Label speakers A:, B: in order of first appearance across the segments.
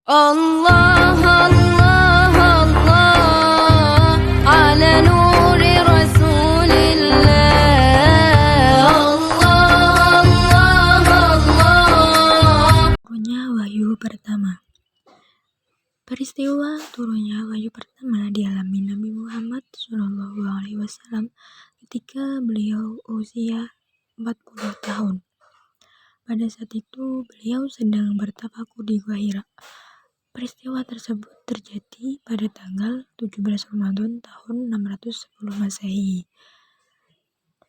A: Allah Allah Allah ala nuri Rasulillah. Allah Allah Allah.
B: Turunnya wahyu pertama. Peristiwa turunnya wahyu pertama dialami Nabi Muhammad SAW ketika beliau usia 40 tahun. Pada saat itu beliau sedang bertafakur di Gua Hira. Peristiwa tersebut terjadi pada tanggal 17 Ramadan tahun 610 Masehi.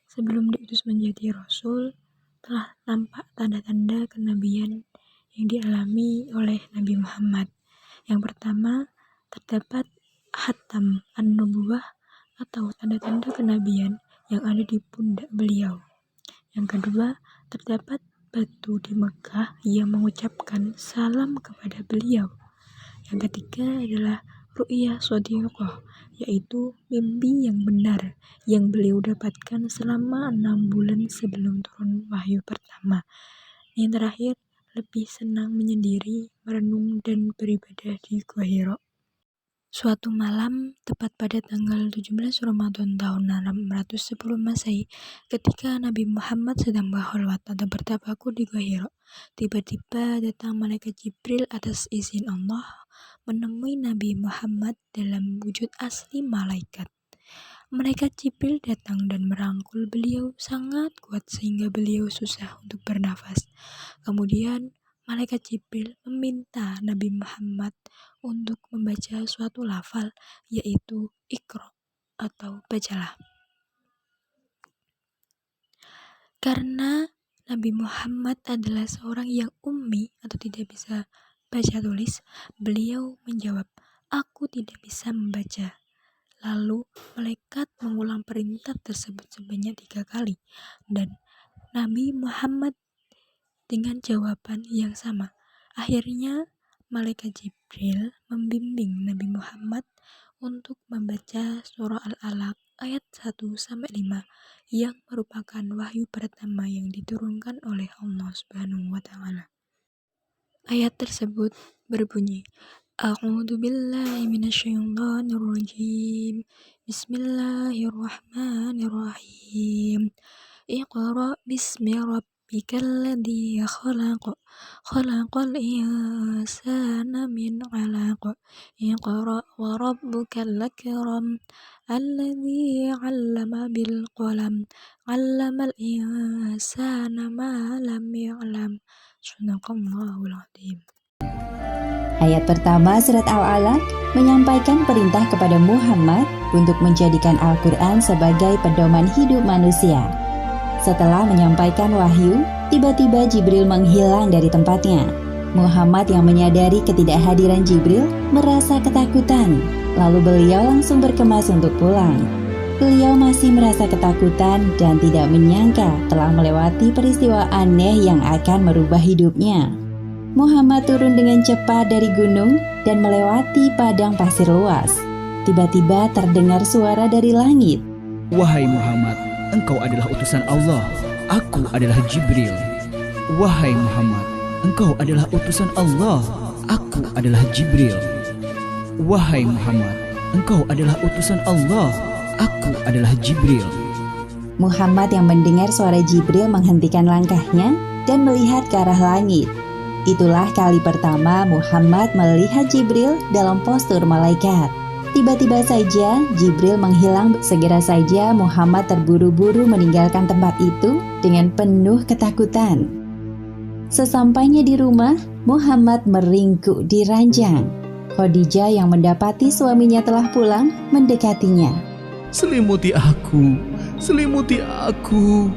B: Sebelum diutus menjadi Rasul, telah nampak tanda-tanda kenabian yang dialami oleh Nabi Muhammad. Yang pertama, terdapat Khatam An-Nubuwah atau tanda-tanda kenabian yang ada di pundak beliau. Yang kedua, terdapat batu di Mekah yang mengucapkan salam kepada beliau. Yang ketiga adalah ru'yah shadiqah, yaitu mimpi yang benar yang beliau dapatkan selama 6 bulan sebelum turun wahyu pertama. Yang terakhir, lebih senang menyendiri, merenung, dan beribadah di Gua Hira. Suatu malam, tepat pada tanggal 17 Ramadan tahun 610 Masehi, ketika Nabi Muhammad sedang berkholwat atau bertafakur di Gua Hira, tiba-tiba datang malaikat Jibril atas izin Allah menemui Nabi Muhammad dalam wujud asli malaikat. Malaikat Jibril datang dan merangkul beliau sangat kuat sehingga beliau susah untuk bernafas. Kemudian malaikat Jibril meminta Nabi Muhammad untuk membaca suatu lafal, yaitu Iqra atau bacalah. Karena Nabi Muhammad adalah seorang yang ummi atau tidak bisa baca tulis, beliau menjawab, "Aku tidak bisa membaca." Lalu malaikat mengulang perintah tersebut sebanyak 3 kali, dan Nabi Muhammad dengan jawaban yang sama. Akhirnya malaikat Jibril membimbing Nabi Muhammad untuk membaca surah Al-Alaq ayat 1-5 yang merupakan wahyu pertama yang diturunkan oleh Allah Subhanahu wa Ta'ala. Ayat tersebut berbunyi, A'udzu billahi minasyaitonir rajim. Bismillahirrahmanirrahim. Iqra bismi rabbikal ladzi khalaq. Khalaqal insana min 'alaq. Iqra wa rabbukal akram. Alladzi 'allama bil qalam. 'Allamal insana ma lam ya'lam. Sadaqallahul adzim.
C: Ayat pertama surat Al-Alaq menyampaikan perintah kepada Muhammad untuk menjadikan Al-Quran sebagai pedoman hidup manusia. Setelah menyampaikan wahyu, tiba-tiba Jibril menghilang dari tempatnya. Muhammad yang menyadari ketidakhadiran Jibril merasa ketakutan, lalu beliau langsung berkemas untuk pulang. Beliau masih merasa ketakutan dan tidak menyangka telah melewati peristiwa aneh yang akan merubah hidupnya. Muhammad turun dengan cepat dari gunung dan melewati padang pasir luas. Tiba-tiba terdengar suara dari langit.
D: Wahai Muhammad, engkau adalah utusan Allah. Aku adalah Jibril. Wahai Muhammad, engkau adalah utusan Allah. Aku adalah Jibril. Wahai Muhammad, engkau adalah utusan Allah. Aku adalah Jibril.
C: Muhammad yang mendengar suara Jibril menghentikan langkahnya dan melihat ke arah langit. Itulah kali pertama Muhammad melihat Jibril dalam postur malaikat. Tiba-tiba saja Jibril menghilang. Segera saja Muhammad terburu-buru meninggalkan tempat itu dengan penuh ketakutan. Sesampainya di rumah, Muhammad meringkuk di ranjang. Khadijah yang mendapati suaminya telah pulang mendekatinya.
D: Selimuti aku, selimuti aku.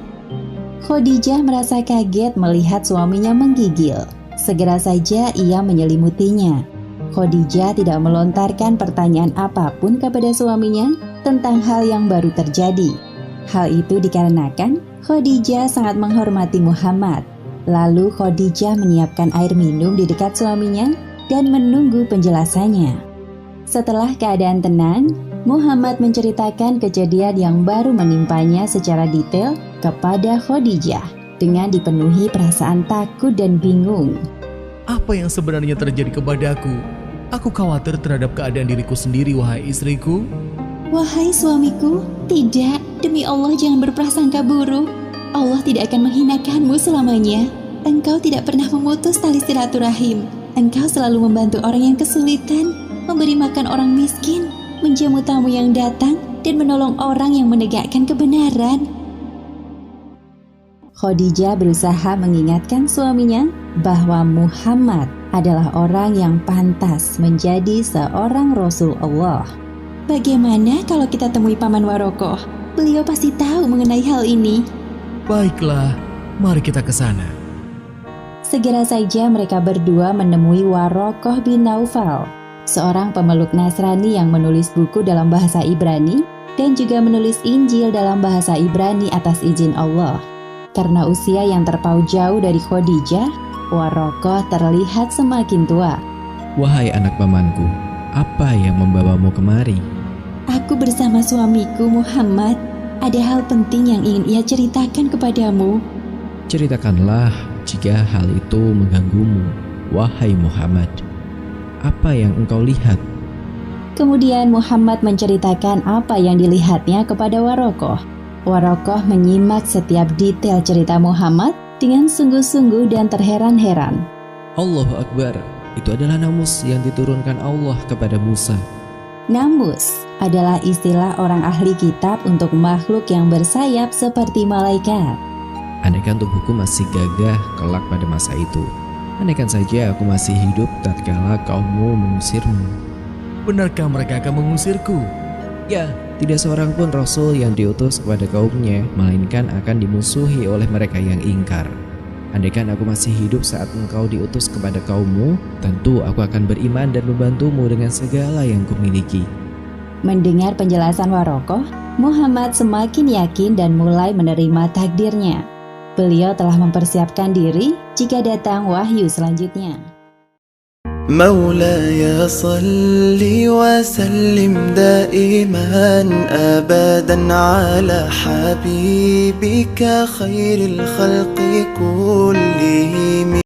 C: Khadijah merasa kaget melihat suaminya menggigil. Segera saja ia menyelimutinya. Khadijah tidak melontarkan pertanyaan apapun kepada suaminya tentang hal yang baru terjadi. Hal itu dikarenakan Khadijah sangat menghormati Muhammad. Lalu Khadijah menyiapkan air minum di dekat suaminya dan menunggu penjelasannya. Setelah keadaan tenang, Muhammad menceritakan kejadian yang baru menimpanya secara detail kepada Khadijah dengan dipenuhi perasaan takut dan bingung.
E: Apa yang sebenarnya terjadi kepadaku? Aku khawatir terhadap keadaan diriku sendiri, wahai istriku.
C: Wahai suamiku, tidak, demi Allah jangan berprasangka buruk. Allah tidak akan menghinakanmu selamanya. Engkau tidak pernah memutus tali silaturahim. Engkau selalu membantu orang yang kesulitan, memberi makan orang miskin, menjamu tamu yang datang, dan menolong orang yang menegakkan kebenaran. Khadijah berusaha mengingatkan suaminya bahwa Muhammad adalah orang yang pantas menjadi seorang Rasul Allah. Bagaimana kalau kita temui Paman Warokoh? Beliau pasti tahu mengenai hal ini.
E: Baiklah, mari kita ke sana.
C: Segera saja mereka berdua menemui Warokoh bin Naufal, seorang pemeluk Nasrani yang menulis buku dalam bahasa Ibrani dan juga menulis Injil dalam bahasa Ibrani atas izin Allah. Karena usia yang terpaut jauh dari Khadijah, Warokoh terlihat semakin tua.
F: Wahai anak pamanku, apa yang membawamu kemari?
C: Aku bersama suamiku Muhammad. Ada hal penting yang ingin ia ceritakan kepadamu.
F: Ceritakanlah jika hal itu mengganggumu, wahai Muhammad. Apa yang engkau lihat?
C: Kemudian Muhammad menceritakan apa yang dilihatnya kepada Warokoh. Warokoh menyimak setiap detail cerita Muhammad dengan sungguh-sungguh dan terheran-heran.
F: Allahu Akbar, itu adalah namus yang diturunkan Allah kepada Musa.
C: Namus adalah istilah orang ahli kitab untuk makhluk yang bersayap seperti malaikat.
F: Andaikan tubuhku masih gagah kelak pada masa itu, andaikan saja aku masih hidup tatkala kaummu mengusirmu.
E: Benarkah mereka akan mengusirku?
F: Ya, tidak seorang pun Rasul yang diutus kepada kaumnya, melainkan akan dimusuhi oleh mereka yang ingkar. Andaikan aku masih hidup saat engkau diutus kepada kaummu, tentu aku akan beriman dan membantumu dengan segala yang kumiliki.
C: Mendengar penjelasan Warokoh, Muhammad semakin yakin dan mulai menerima takdirnya. Beliau telah mempersiapkan diri jika datang wahyu selanjutnya.
G: مولاي صل وسلم دائما أبدا على حبيبك خير الخلق كلهم